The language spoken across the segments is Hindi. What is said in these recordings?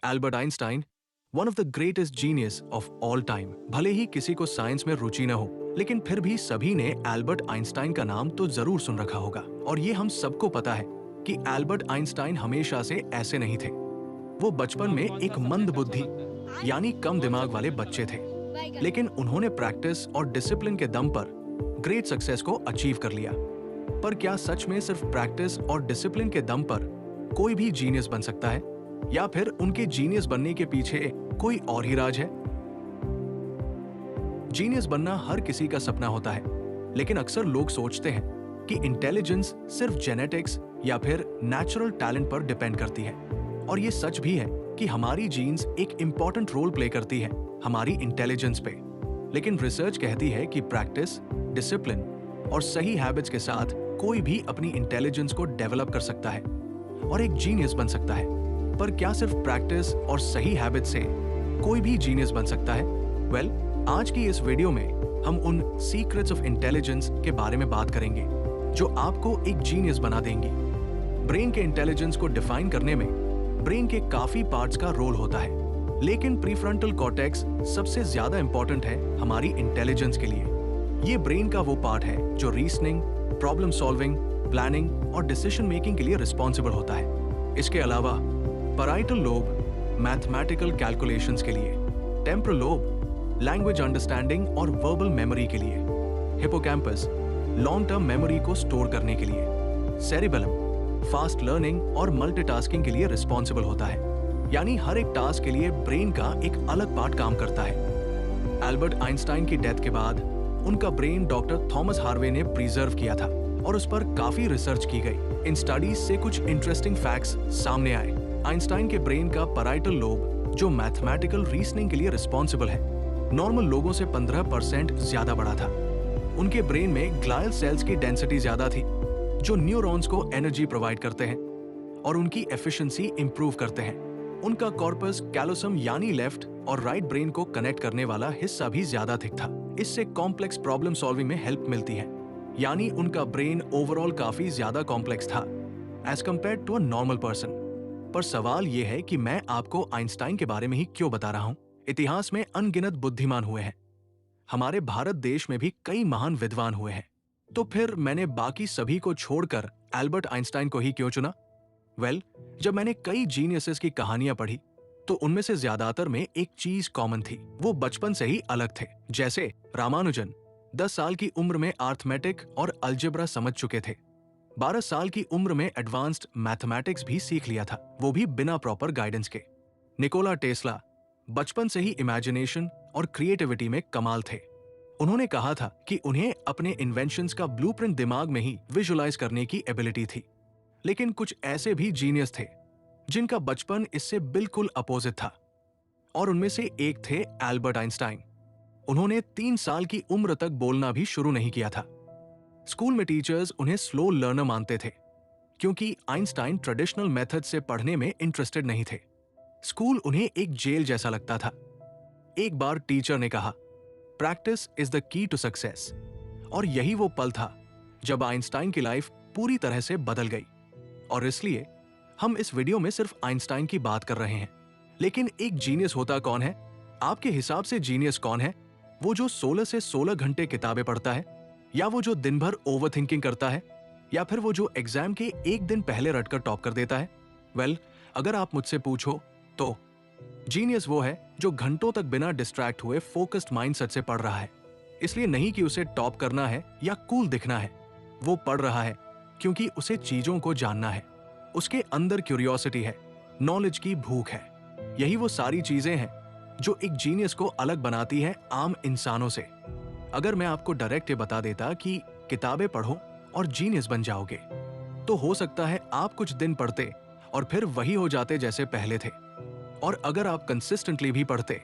Albert Einstein, one of the greatest genius of all time. भले ही किसी को साइंस में रुचि न हो, लेकिन फिर भी सभी ने एल्बर्ट आइंस्टाइन का नाम तो जरूर सुन रखा होगा। और ये हम सबको पता है कि एल्बर्ट आइंस्टाइन हमेशा से ऐसे नहीं थे। वो बचपन में एक मंद बुद्धि यानी कम दिमाग वाले बच्चे थे, लेकिन उन्होंने प्रैक्टिस और डिसिप्लिन के दम पर ग्रेट सक्सेस को अचीव कर लिया। पर क्या सच में सिर्फ प्रैक्टिस और डिसिप्लिन के दम पर कोई भी जीनियस बन सकता है, या फिर उनके जीनियस बनने के पीछे कोई और ही राज है? जीनियस बनना हर किसी का सपना होता है, लेकिन अक्सर लोग सोचते हैं कि इंटेलिजेंस सिर्फ जेनेटिक्स या फिर नेचुरल टैलेंट पर डिपेंड करती है। और ये सच भी है कि हमारी जीन्स एक इंपॉर्टेंट रोल प्ले करती है हमारी इंटेलिजेंस पे। लेकिन रिसर्च कहती है कि प्रैक्टिस, डिसिप्लिन और सही हैबिट्स के साथ कोई भी अपनी इंटेलिजेंस को डेवलप कर सकता है और एक जीनियस बन सकता है। पर क्या सिर्फ प्रैक्टिस और सही हैबिट से कोई भी जीनियस बन सकता है? वेल, आज की इस वीडियो में हम उन सीक्रेट्स ऑफ इंटेलिजेंस के बारे में बात करेंगे जो आपको एक जीनियस बना देंगी। ब्रेन के इंटेलिजेंस को डिफाइन करने में ब्रेन के काफी पार्ट्स का रोल होता है, लेकिन प्रीफ्रंटल कॉर्टेक्स सबसे ज्यादा इंपॉर्टेंट है हमारी इंटेलिजेंस के लिए। ये ब्रेन का वो पार्ट है जो रीजनिंग, प्रॉब्लम सॉल्विंग, प्लानिंग और डिसीजन मेकिंग के लिए रिस्पॉन्सिबल होता है। इसके अलावा पैराइटल लोब मैथमेटिकल कैलकुलेशंस के लिए, टेम्पोरल लोब लैंग्वेज अंडरस्टैंडिंग और वर्बल मेमोरी के लिए, हिपोकैम्पस लॉन्ग टर्म मेमोरी को स्टोर करने के लिए, सेरिबेलम फास्ट लर्निंग और मल्टीटास्किंग के लिए रिस्पॉन्सिबल होता है। यानी हर एक टास्क के लिए ब्रेन का एक अलग पार्ट काम करता है। एल्बर्ट आइंस्टाइन की डेथ के बाद उनका ब्रेन डॉक्टर थॉमस हार्वे ने प्रिजर्व किया था और उस पर काफी रिसर्च की गई। इन स्टडीज से कुछ इंटरेस्टिंग फैक्ट्स सामने आए। आइंस्टाइन के ब्रेन का पैराइटल लोब, जो मैथमेटिकल रीजनिंग के लिए रिस्पॉन्सिबल है, नॉर्मल लोगों से 15% ज्यादा बड़ा था। उनके ब्रेन में ग्लायल सेल्स की डेंसिटी ज्यादा थी, जो न्यूरॉन्स को एनर्जी प्रोवाइड करते हैं और उनकी एफिशिएंसी इंप्रूव करते हैं। उनका कॉर्पस कैलोसम यानी लेफ्ट और राइट ब्रेन को कनेक्ट करने वाला हिस्सा भी ज्यादा थिक था। इससे कॉम्प्लेक्स प्रॉब्लम सॉल्विंग में हेल्प मिलती है। यानी उनका ब्रेन ओवरऑल काफी ज्यादा कॉम्प्लेक्स था as compare to a normal person. पर सवाल यह है कि मैं आपको आइंस्टाइन के बारे में ही क्यों बता रहा हूं? इतिहास में अनगिनत बुद्धिमान हुए हैं। हमारे भारत देश में भी कई महान विद्वान हुए हैं। तो फिर मैंने बाकी सभी को छोड़कर एल्बर्ट आइंस्टाइन को ही क्यों चुना? वेल, जब मैंने कई जीनियसेस की कहानियां पढ़ी तो उनमें से ज्यादातर में एक चीज कॉमन थी। वो बचपन से ही अलग थे। जैसे रामानुजन 10 साल की उम्र में अर्थमेटिक और अलजेब्रा समझ चुके थे। 12 साल की उम्र में एडवांस्ड मैथमेटिक्स भी सीख लिया था, वो भी बिना प्रॉपर गाइडेंस के। निकोला टेस्ला बचपन से ही इमेजिनेशन और क्रिएटिविटी में कमाल थे। उन्होंने कहा था कि उन्हें अपने इन्वेंशंस का ब्लूप्रिंट दिमाग में ही विजुलाइज करने की एबिलिटी थी। लेकिन कुछ ऐसे भी जीनियस थे जिनका बचपन इससे बिल्कुल अपोजिट था, और उनमें से एक थे एल्बर्ट आइंस्टाइन। उन्होंने 3 साल की उम्र तक बोलना भी शुरू नहीं किया था। स्कूल में टीचर्स उन्हें स्लो लर्नर मानते थे, क्योंकि आइंस्टाइन ट्रेडिशनल मेथड से पढ़ने में इंटरेस्टेड नहीं थे। स्कूल उन्हें एक जेल जैसा लगता था। एक बार टीचर ने कहा, practice is the key to success. और यही वो पल था जब आइंस्टाइन की लाइफ पूरी तरह से बदल गई। और इसलिए हम इस वीडियो में सिर्फ आइंस्टाइन की बात कर रहे हैं। लेकिन एक जीनियस होता कौन है? आपके हिसाब से जीनियस कौन है? वो जो 16 से 16 घंटे किताबें पढ़ता है, या वो जो दिन भर ओवर थिंकिंग करता है, या फिर वो जो एग्जाम के एक दिन पहले रटकर टॉप कर देता है? वेल, अगर आप मुझसे पूछो तो जीनियस वो है जो घंटों तक बिना डिस्ट्रैक्ट हुए फोकस्ड माइंडसेट से पढ़ रहा है। इसलिए नहीं कि उसे टॉप करना है या कूल दिखना है, वो पढ़ रहा है क्योंकि उसे चीजों को जानना है। उसके अंदर क्यूरियोसिटी है, नॉलेज की भूख है। यही वो सारी चीजें हैं जो एक जीनियस को अलग बनाती हैं आम इंसानों से। अगर मैं आपको डायरेक्ट ये बता देता कि किताबें पढ़ो और जीनियस बन जाओगे, तो हो सकता है आप कुछ दिन पढ़ते और फिर वही हो जाते जैसे पहले थे। और अगर आप कंसिस्टेंटली भी पढ़ते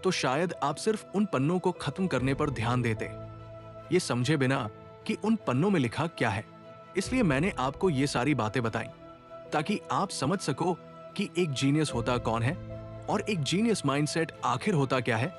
तो शायद आप सिर्फ उन पन्नों को खत्म करने पर ध्यान देते, ये समझे बिना कि उन पन्नों में लिखा क्या है। इसलिए मैंने आपको ये सारी बातें बताई ताकि आप समझ सको कि एक जीनियस होता कौन है और एक जीनियस माइंडसेट आखिर होता क्या है।